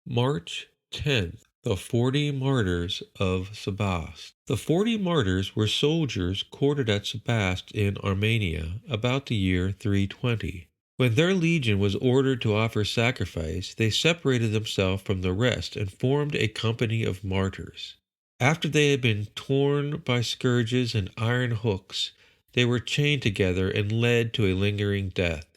March 10th. The 40 Martyrs of Sebaste. The 40 martyrs were soldiers quartered at Sebaste in Armenia about the year 320. When their legion was ordered to offer sacrifice, they separated themselves from the rest and formed a company of martyrs. After they had been torn by scourges and iron hooks, they were chained together and led to a lingering death.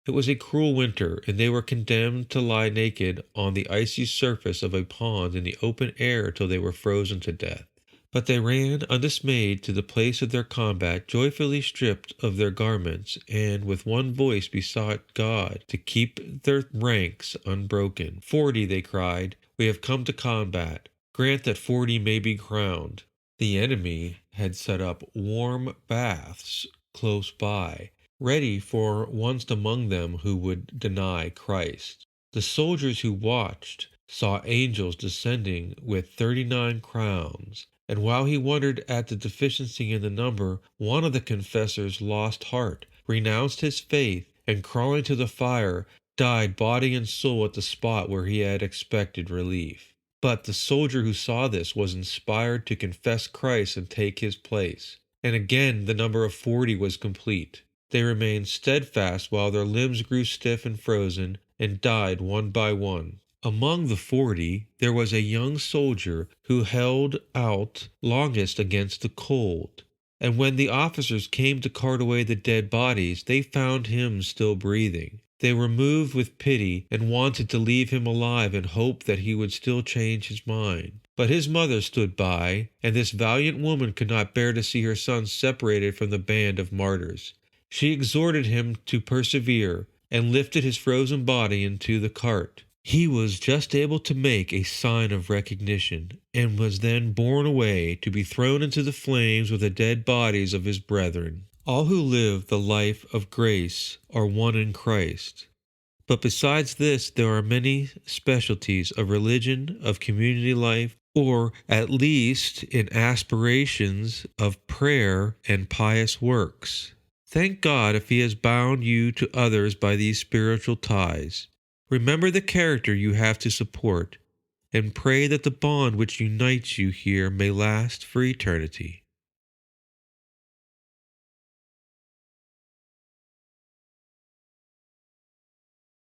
It was a cruel winter, and they were condemned to lie naked on the icy surface of a pond in the open air till they were frozen to death. But they ran undismayed to the place of their combat, joyfully stripped of their garments, and with one voice besought God to keep their ranks unbroken. 40, they cried, we have come to combat. Grant that 40 may be crowned. The enemy had set up warm baths close by, ready for one among them who would deny Christ. The soldiers who watched saw angels descending with 39 crowns, and while he wondered at the deficiency in the number, one of the confessors lost heart, renounced his faith, and crawling to the fire, died body and soul at the spot where he had expected relief. But the soldier who saw this was inspired to confess Christ and take his place. And again the number of 40 was complete. They remained steadfast while their limbs grew stiff and frozen, and died one by one. Among the 40 there was a young soldier who held out longest against the cold. And when the officers came to cart away the dead bodies, they found him still breathing. They were moved with pity and wanted to leave him alive in hope that he would still change his mind. But his mother stood by, and this valiant woman could not bear to see her son separated from the band of martyrs. She exhorted him to persevere, and lifted his frozen body into the cart. He was just able to make a sign of recognition, and was then borne away to be thrown into the flames with the dead bodies of his brethren. All who live the life of grace are one in Christ. But besides this, there are many specialties of religion, of community life, or at least in aspirations of prayer and pious works. Thank God if He has bound you to others by these spiritual ties. Remember the character you have to support, and pray that the bond which unites you here may last for eternity.